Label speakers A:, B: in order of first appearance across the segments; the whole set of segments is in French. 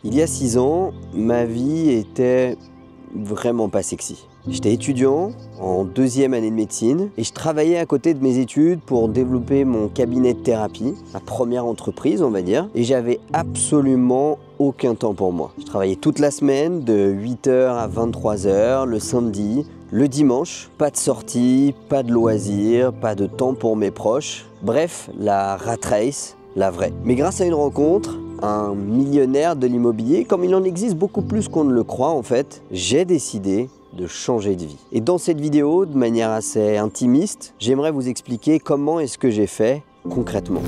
A: Il y a 6 ans, ma vie était vraiment pas sexy. J'étais étudiant en 2e année de médecine et je travaillais à côté de mes études pour développer mon cabinet de thérapie, ma première entreprise on va dire, et j'avais absolument aucun temps pour moi. Je travaillais toute la semaine de 8h à 23h, le samedi, le dimanche, pas de sortie, pas de loisirs, pas de temps pour mes proches, bref, la rat race, la vraie. Mais grâce à une rencontre, un millionnaire de l'immobilier, comme il en existe beaucoup plus qu'on ne le croit en fait, j'ai décidé de changer de vie. Et dans cette vidéo, de manière assez intimiste, j'aimerais vous expliquer comment est-ce que j'ai fait concrètement.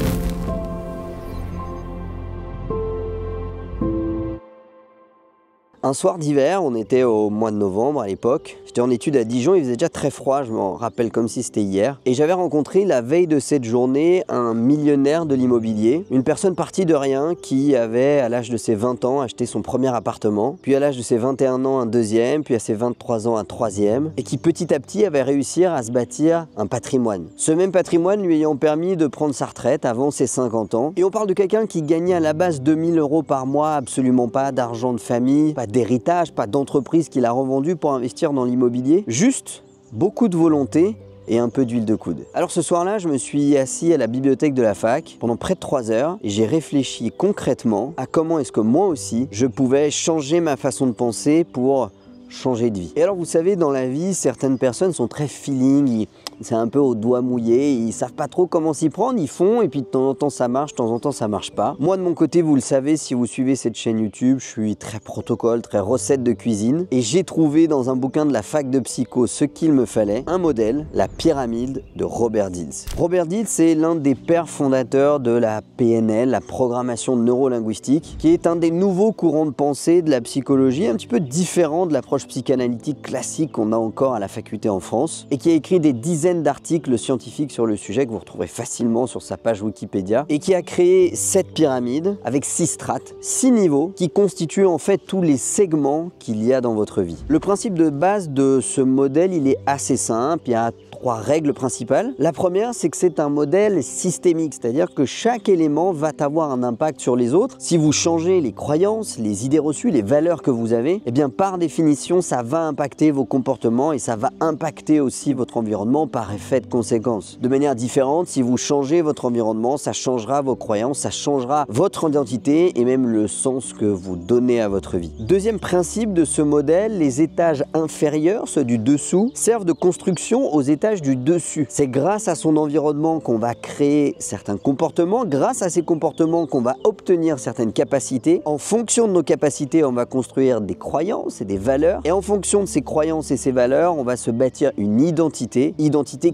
A: Un soir d'hiver, on était au mois de novembre à l'époque, j'étais en études à Dijon, il faisait déjà très froid, je m'en rappelle comme si c'était hier, et j'avais rencontré la veille de cette journée un millionnaire de l'immobilier, une personne partie de rien qui avait à l'âge de ses 20 ans acheté son premier appartement, puis à l'âge de ses 21 ans un deuxième, puis à ses 23 ans un troisième, et qui petit à petit avait réussi à se bâtir un patrimoine. Ce même patrimoine lui ayant permis de prendre sa retraite avant ses 50 ans, et on parle de quelqu'un qui gagnait à la base 2000 € par mois, absolument pas d'argent de famille, pas d'héritage, pas d'entreprise qu'il a revendu pour investir dans l'immobilier, juste beaucoup de volonté et un peu d'huile de coude. Alors ce soir-là, je me suis assis à la bibliothèque de la fac pendant près de 3 heures et j'ai réfléchi concrètement à comment est-ce que moi aussi, je pouvais changer ma façon de penser pour changer de vie. Et alors vous savez, dans la vie, certaines personnes sont très feeling, c'est un peu au doigt mouillé, ils savent pas trop comment s'y prendre, ils font et puis de temps en temps ça marche, de temps en temps ça marche pas. Moi de mon côté, vous le savez, si vous suivez cette chaîne YouTube, je suis très protocole, très recette de cuisine et j'ai trouvé dans un bouquin de la fac de psycho ce qu'il me fallait, un modèle, la pyramide de Robert Dilts. Robert Dilts, c'est l'un des pères fondateurs de la PNL, la programmation neurolinguistique, qui est un des nouveaux courants de pensée de la psychologie, un petit peu différent de l'approche psychanalytique classique qu'on a encore à la faculté en France et qui a écrit des dizaines d'articles scientifiques sur le sujet que vous retrouverez facilement sur sa page Wikipédia et qui a créé cette pyramide avec 6 strates, 6 niveaux qui constituent en fait tous les segments qu'il y a dans votre vie. Le principe de base de ce modèle, il est assez simple, il y a 3 règles principales. La première, c'est que c'est un modèle systémique, c'est-à-dire que chaque élément va avoir un impact sur les autres. Si vous changez les croyances, les idées reçues, les valeurs que vous avez, eh bien par définition, ça va impacter vos comportements et ça va impacter aussi votre environnement par effet de conséquence. De manière différente, si vous changez votre environnement, ça changera vos croyances, ça changera votre identité et même le sens que vous donnez à votre vie. Deuxième principe de ce modèle, les étages inférieurs, ceux du dessous, servent de construction aux étages du dessus. C'est grâce à son environnement qu'on va créer certains comportements, grâce à ces comportements qu'on va obtenir certaines capacités. En fonction de nos capacités, on va construire des croyances et des valeurs. Et en fonction de ces croyances et ces valeurs, on va se bâtir une identité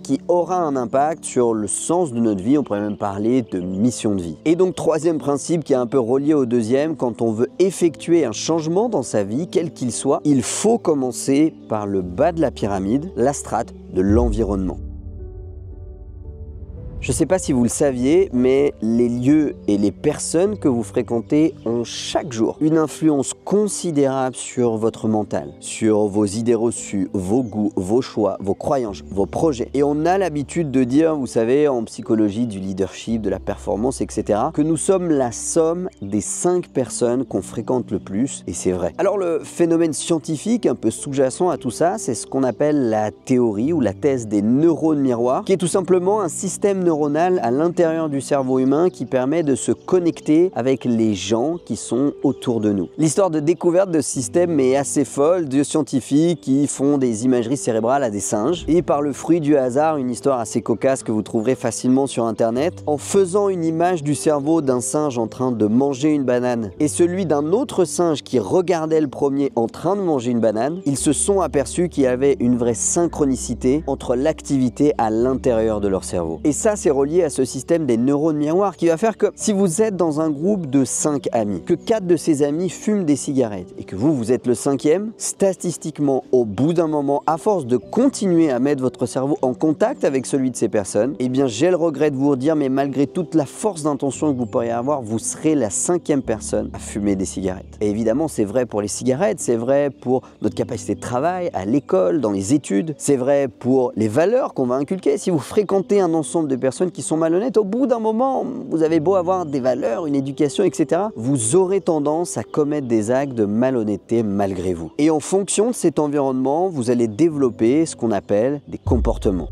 A: qui aura un impact sur le sens de notre vie. On pourrait même parler de mission de vie. Et donc, troisième principe qui est un peu relié au deuxième, quand on veut effectuer un changement dans sa vie, quel qu'il soit, il faut commencer par le bas de la pyramide, la strate de l'environnement. Je ne sais pas si vous le saviez, mais les lieux et les personnes que vous fréquentez ont chaque jour une influence considérable sur votre mental, sur vos idées reçues, vos goûts, vos choix, vos croyances, vos projets. Et on a l'habitude de dire, vous savez, en psychologie du leadership, de la performance, etc., que nous sommes la somme des 5 personnes qu'on fréquente le plus, et c'est vrai. Alors le phénomène scientifique un peu sous-jacent à tout ça, c'est ce qu'on appelle la théorie ou la thèse des neurones miroirs, qui est tout simplement un système neuronal à l'intérieur du cerveau humain qui permet de se connecter avec les gens qui sont autour de nous. L'histoire de découverte de ce système est assez folle, de scientifiques qui font des imageries cérébrales à des singes et par le fruit du hasard, une histoire assez cocasse que vous trouverez facilement sur internet, en faisant une image du cerveau d'un singe en train de manger une banane et celui d'un autre singe qui regardait le premier en train de manger une banane, ils se sont aperçus qu'il y avait une vraie synchronicité entre l'activité à l'intérieur de leur cerveau. Et ça, c'est relié à ce système des neurones miroirs qui va faire que si vous êtes dans un groupe de 5 amis, que 4 de ces amis fument des cigarettes et que vous êtes le 5e, statistiquement, au bout d'un moment, à force de continuer à mettre votre cerveau en contact avec celui de ces personnes, eh bien j'ai le regret de vous dire, mais malgré toute la force d'intention que vous pourriez avoir, vous serez la 5e personne à fumer des cigarettes. Et évidemment, c'est vrai pour les cigarettes, c'est vrai pour notre capacité de travail, à l'école, dans les études, c'est vrai pour les valeurs qu'on va inculquer. Si vous fréquentez un ensemble de personnes personnes qui sont malhonnêtes, au bout d'un moment, vous avez beau avoir des valeurs, une éducation, etc., vous aurez tendance à commettre des actes de malhonnêteté malgré vous. Et en fonction de cet environnement, vous allez développer ce qu'on appelle des comportements.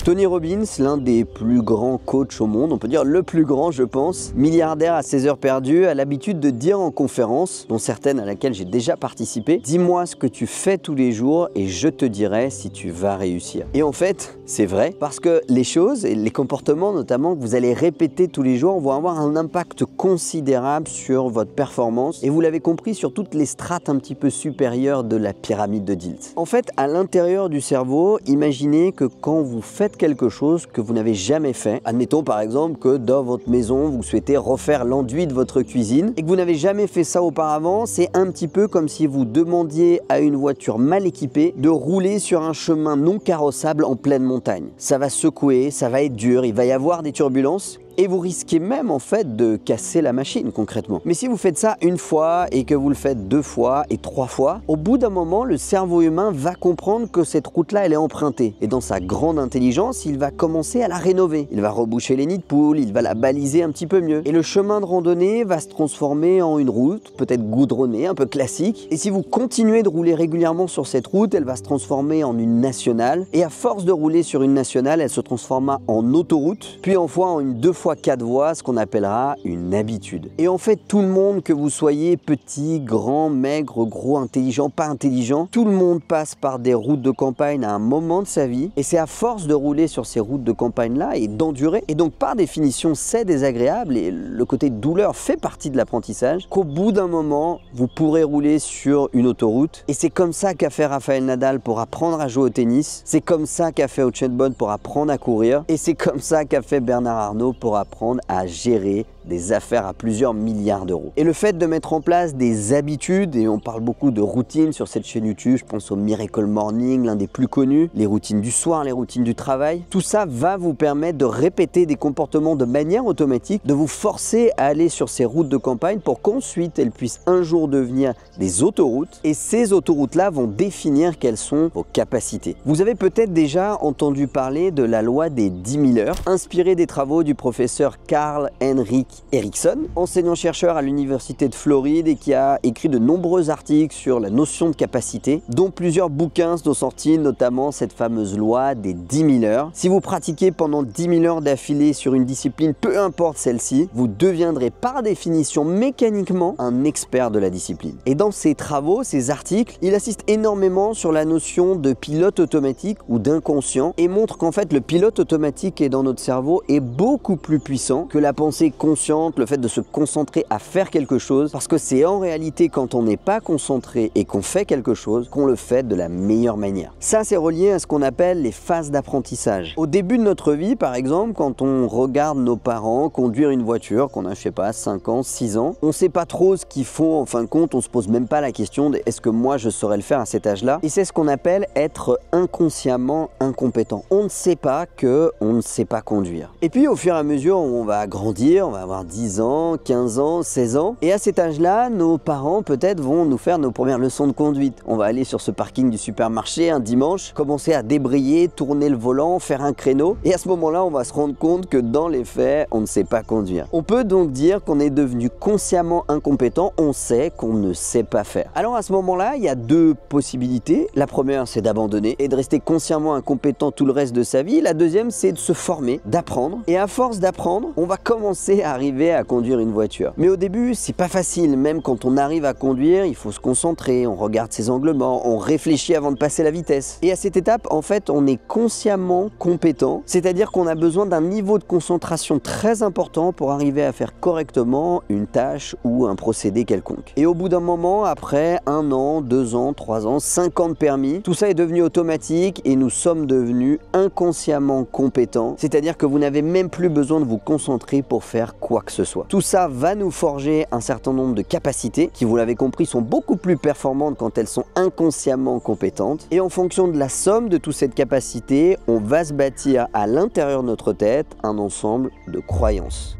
A: Tony Robbins, l'un des plus grands coachs au monde, on peut dire le plus grand je pense, milliardaire à ses heures perdues, a l'habitude de dire en conférences, dont certaines à laquelle j'ai déjà participé, « Dis-moi ce que tu fais tous les jours et je te dirai si tu vas réussir ». Et en fait, c'est vrai, parce que les choses et les comportements notamment que vous allez répéter tous les jours vont avoir un impact considérable sur votre performance et vous l'avez compris sur toutes les strates un petit peu supérieures de la pyramide de Diels. En fait, à l'intérieur du cerveau, imaginez que quand vous faites quelque chose que vous n'avez jamais fait. Admettons par exemple que dans votre maison, vous souhaitez refaire l'enduit de votre cuisine et que vous n'avez jamais fait ça auparavant. C'est un petit peu comme si vous demandiez à une voiture mal équipée de rouler sur un chemin non carrossable en pleine montagne. Ça va secouer, ça va être dur, il va y avoir des turbulences. Et vous risquez même en fait de casser la machine concrètement. Mais si vous faites ça une fois et que vous le faites 2 fois et 3 fois, au bout d'un moment, le cerveau humain va comprendre que cette route-là, elle est empruntée. Et dans sa grande intelligence, il va commencer à la rénover. Il va reboucher les nids de poules, il va la baliser un petit peu mieux. Et le chemin de randonnée va se transformer en une route, peut-être goudronnée, un peu classique. Et si vous continuez de rouler régulièrement sur cette route, elle va se transformer en une nationale. Et à force de rouler sur une nationale, elle se transformera en autoroute, puis enfin en une 2 fois 4 voies, ce qu'on appellera une habitude. Et en fait, tout le monde, que vous soyez petit, grand, maigre, gros, intelligent, pas intelligent, tout le monde passe par des routes de campagne à un moment de sa vie. Et c'est à force de rouler sur ces routes de campagne-là et d'endurer, et donc par définition, c'est désagréable et le côté douleur fait partie de l'apprentissage, qu'au bout d'un moment, vous pourrez rouler sur une autoroute. Et c'est comme ça qu'a fait Rafael Nadal pour apprendre à jouer au tennis. C'est comme ça qu'a fait Usain Bolt pour apprendre à courir. Et c'est comme ça qu'a fait Bernard Arnault pour apprendre à gérer des affaires à plusieurs milliards d'euros. Et le fait de mettre en place des habitudes, et on parle beaucoup de routines sur cette chaîne YouTube, je pense au Miracle Morning, l'un des plus connus, les routines du soir, les routines du travail, tout ça va vous permettre de répéter des comportements de manière automatique, de vous forcer à aller sur ces routes de campagne pour qu'ensuite elles puissent un jour devenir des autoroutes, et ces autoroutes-là vont définir quelles sont vos capacités. Vous avez peut-être déjà entendu parler de la loi des 10 000 heures, inspirée des travaux du professeur Carl-Henrik Eriksson, enseignant-chercheur à l'université de Floride et qui a écrit de nombreux articles sur la notion de capacité, dont plusieurs bouquins sont sortis, notamment cette fameuse loi des 10 000 heures. Si vous pratiquez pendant 10 000 heures d'affilée sur une discipline, peu importe celle-ci, vous deviendrez par définition mécaniquement un expert de la discipline. Et dans ses travaux, ses articles, il insiste énormément sur la notion de pilote automatique ou d'inconscient et montre qu'en fait le pilote automatique qui est dans notre cerveau est beaucoup plus puissant que la pensée consciente, le fait de se concentrer à faire quelque chose, parce que c'est en réalité quand on n'est pas concentré et qu'on fait quelque chose qu'on le fait de la meilleure manière. Ça, c'est relié à ce qu'on appelle les phases d'apprentissage. Au début de notre vie, par exemple, quand on regarde nos parents conduire une voiture, qu'on a, je sais pas, 5 ans, 6 ans, on sait pas trop ce qu'ils font, en fin de compte, on se pose même pas la question de est-ce que moi je saurais le faire à cet âge-là, et c'est ce qu'on appelle être inconsciemment incompétent. On ne sait pas que on ne sait pas conduire. Et puis au fur et à mesure où on va grandir, on va avoir 10 ans, 15 ans, 16 ans. Et à cet âge-là, nos parents peut-être vont nous faire nos premières leçons de conduite. On va aller sur ce parking du supermarché un dimanche, commencer à débrayer, tourner le volant, faire un créneau. Et à ce moment-là, on va se rendre compte que dans les faits, on ne sait pas conduire. On peut donc dire qu'on est devenu consciemment incompétent, on sait qu'on ne sait pas faire. Alors à ce moment-là, il y a 2 possibilités. La première, c'est d'abandonner et de rester consciemment incompétent tout le reste de sa vie. La deuxième, c'est de se former, d'apprendre. Et à force d'apprendre, on va commencer à arriver à conduire une voiture. Mais au début, c'est pas facile. Même quand on arrive à conduire, il faut se concentrer, on regarde ses angles morts, on réfléchit avant de passer la vitesse. Et à cette étape, en fait, on est consciemment compétent, c'est-à-dire qu'on a besoin d'un niveau de concentration très important pour arriver à faire correctement une tâche ou un procédé quelconque. Et au bout d'un moment, après 1 an, 2 ans, 3 ans, 5 ans de permis, tout ça est devenu automatique et nous sommes devenus inconsciemment compétents, c'est-à-dire que vous n'avez même plus besoin de vous concentrer pour faire quoi que ce soit. Tout ça va nous forger un certain nombre de capacités qui, vous l'avez compris, sont beaucoup plus performantes quand elles sont inconsciemment compétentes. Et en fonction de la somme de toute cette capacité, on va se bâtir à l'intérieur de notre tête un ensemble de croyances.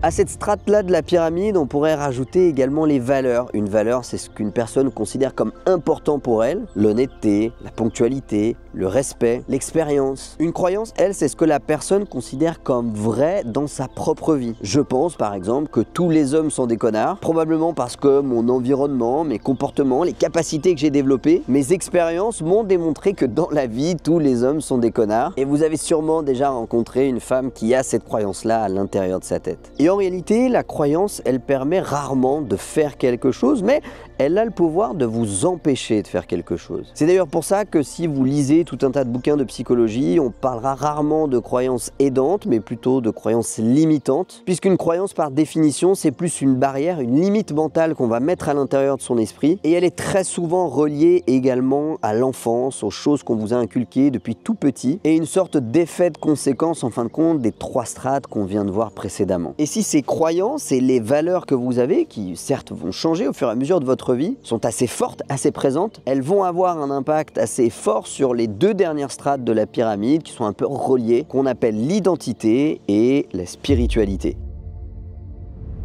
A: À cette strate-là de la pyramide, on pourrait rajouter également les valeurs. Une valeur, c'est ce qu'une personne considère comme important pour elle. L'honnêteté, la ponctualité, le respect, l'expérience. Une croyance, elle, c'est ce que la personne considère comme vrai dans sa propre vie. Je pense par exemple que tous les hommes sont des connards, probablement parce que mon environnement, mes comportements, les capacités que j'ai développées, mes expériences m'ont démontré que dans la vie, tous les hommes sont des connards. Et vous avez sûrement déjà rencontré une femme qui a cette croyance-là à l'intérieur de sa tête. Et en réalité, la croyance, elle permet rarement de faire quelque chose, mais elle a le pouvoir de vous empêcher de faire quelque chose. C'est d'ailleurs pour ça que si vous lisez tout un tas de bouquins de psychologie, on parlera rarement de croyances aidantes, mais plutôt de croyances limitantes, puisqu'une croyance par définition, c'est plus une barrière, une limite mentale qu'on va mettre à l'intérieur de son esprit, et elle est très souvent reliée également à l'enfance, aux choses qu'on vous a inculquées depuis tout petit, et une sorte d'effet de conséquence en fin de compte des 3 strates qu'on vient de voir précédemment. Et si ces croyances et les valeurs que vous avez, qui certes vont changer au fur et à mesure de votre vie, sont assez fortes, assez présentes, elles vont avoir un impact assez fort sur les 2 dernières strates de la pyramide qui sont un peu reliées, qu'on appelle l'identité et la spiritualité.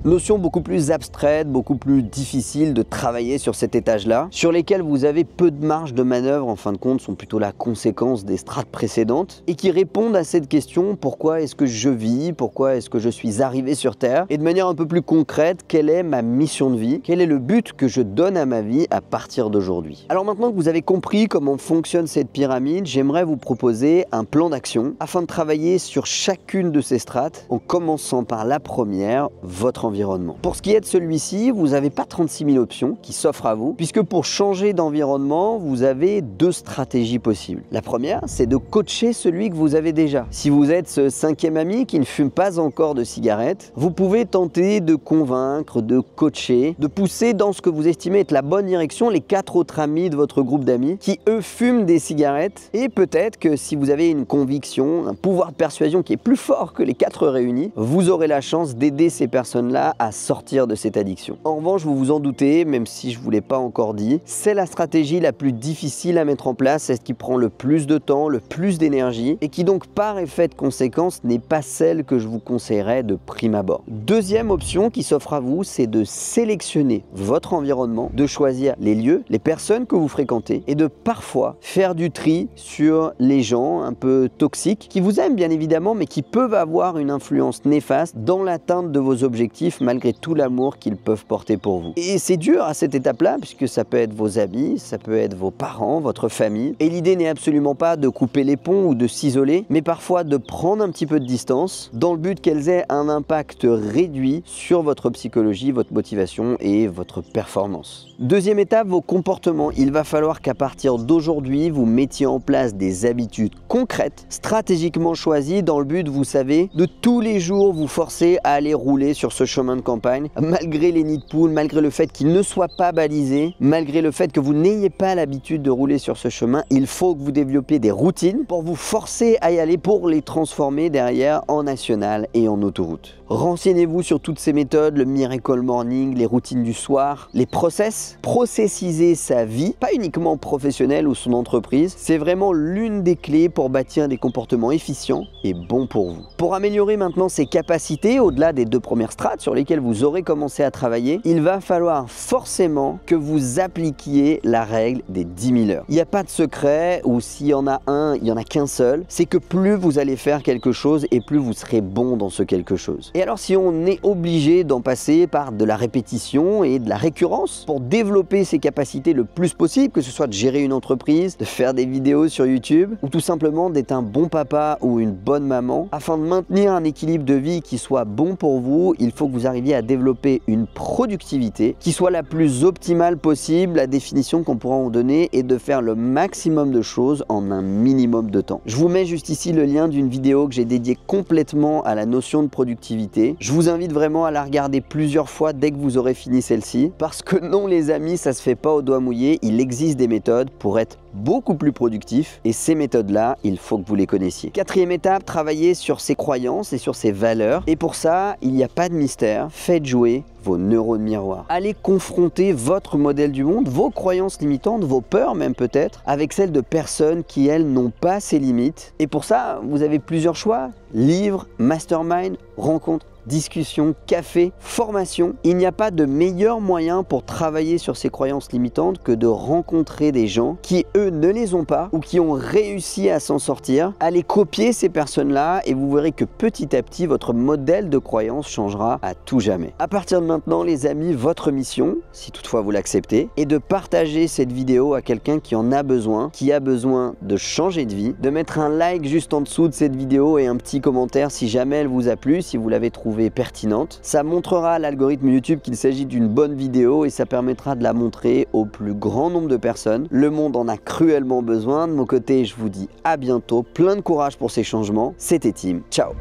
A: Notion beaucoup plus abstraite, beaucoup plus difficile de travailler sur cet étage-là, sur lesquels vous avez peu de marge de manœuvre, en fin de compte, sont plutôt la conséquence des strates précédentes, et qui répondent à cette question: pourquoi est-ce que je vis? Pourquoi est-ce que je suis arrivé sur Terre? Et de manière un peu plus concrète, quelle est ma mission de vie? Quel est le but que je donne à ma vie à partir d'aujourd'hui? Alors maintenant que vous avez compris comment fonctionne cette pyramide, j'aimerais vous proposer un plan d'action afin de travailler sur chacune de ces strates, en commençant par la première, votre environnement. Pour ce qui est de celui-ci, vous n'avez pas 36 000 options qui s'offrent à vous, puisque pour changer d'environnement, vous avez 2 stratégies possibles. La première, c'est de coacher celui que vous avez déjà. Si vous êtes ce 5e ami qui ne fume pas encore de cigarettes, vous pouvez tenter de convaincre, de coacher, de pousser dans ce que vous estimez être la bonne direction les 4 autres amis de votre groupe d'amis qui, eux, fument des cigarettes. Et peut-être que si vous avez une conviction, un pouvoir de persuasion qui est plus fort que les 4 réunis, vous aurez la chance d'aider ces personnes-là à sortir de cette addiction. En revanche, vous vous en doutez, même si je ne vous l'ai pas encore dit, c'est la stratégie la plus difficile à mettre en place, c'est ce qui prend le plus de temps, le plus d'énergie, et qui donc par effet de conséquence n'est pas celle que je vous conseillerais de prime abord. Deuxième option qui s'offre à vous, c'est de sélectionner votre environnement, de choisir les lieux, les personnes que vous fréquentez, et de parfois faire du tri sur les gens un peu toxiques, qui vous aiment bien évidemment, mais qui peuvent avoir une influence néfaste dans l'atteinte de vos objectifs malgré tout l'amour qu'ils peuvent porter pour vous. Et c'est dur à cette étape-là, puisque ça peut être vos amis, ça peut être vos parents, votre famille. Et l'idée n'est absolument pas de couper les ponts ou de s'isoler, mais parfois de prendre un petit peu de distance, dans le but qu'elles aient un impact réduit sur votre psychologie, votre motivation et votre performance. Deuxième étape, vos comportements. Il va falloir qu'à partir d'aujourd'hui, vous mettiez en place des habitudes concrètes, stratégiquement choisies, dans le but, vous savez, de tous les jours vous forcer à aller rouler sur ce chemin de campagne, malgré les nids de poules, malgré le fait qu'il ne soit pas balisé, malgré le fait que vous n'ayez pas l'habitude de rouler sur ce chemin, il faut que vous développiez des routines pour vous forcer à y aller, pour les transformer derrière en national et en autoroute. Renseignez-vous sur toutes ces méthodes, le Miracle Morning, les routines du soir, les process. Processiser sa vie, pas uniquement professionnelle ou son entreprise, c'est vraiment l'une des clés pour bâtir des comportements efficients et bons pour vous. Pour améliorer maintenant ses capacités, au-delà des 2 premières strates sur lesquelles vous aurez commencé à travailler, il va falloir forcément que vous appliquiez la règle des 10 000 heures. Il n'y a pas de secret, ou s'il y en a un, il n'y en a qu'un seul, c'est que plus vous allez faire quelque chose et plus vous serez bon dans ce quelque chose. Et alors si on est obligé d'en passer par de la répétition et de la récurrence pour développer ses capacités le plus possible, que ce soit de gérer une entreprise, de faire des vidéos sur YouTube, ou tout simplement d'être un bon papa ou une bonne maman, afin de maintenir un équilibre de vie qui soit bon pour vous, il faut que vous arriviez à développer une productivité qui soit la plus optimale possible. La définition qu'on pourra en donner est de faire le maximum de choses en un minimum de temps. Je vous mets juste ici le lien d'une vidéo que j'ai dédiée complètement à la notion de productivité. Je vous invite vraiment à la regarder plusieurs fois dès que vous aurez fini celle-ci, parce que non les amis, ça se fait pas au doigt mouillé, il existe des méthodes pour être beaucoup plus productif, et ces méthodes-là, il faut que vous les connaissiez. 4e étape, travailler sur ses croyances et sur ses valeurs, et pour ça, il n'y a pas de mystère, faites jouer vos neurones miroirs. Allez confronter votre modèle du monde, vos croyances limitantes, vos peurs même peut-être, avec celles de personnes qui, elles, n'ont pas ces limites. Et pour ça, vous avez plusieurs choix. Livres, mastermind, rencontres, discussion, café, formation. Il n'y a pas de meilleur moyen pour travailler sur ces croyances limitantes que de rencontrer des gens qui, eux, ne les ont pas ou qui ont réussi à s'en sortir. Allez copier ces personnes-là et vous verrez que petit à petit, votre modèle de croyance changera à tout jamais. À partir de maintenant, les amis, votre mission, si toutefois vous l'acceptez, est de partager cette vidéo à quelqu'un qui en a besoin, qui a besoin de changer de vie, de mettre un like juste en dessous de cette vidéo et un petit commentaire si jamais elle vous a plu, si vous l'avez trouvée pertinente. Ça montrera à l'algorithme YouTube qu'il s'agit d'une bonne vidéo et ça permettra de la montrer au plus grand nombre de personnes. Le monde en a cruellement besoin. De mon côté, je vous dis à bientôt. Plein de courage pour ces changements. C'était Tim. Ciao.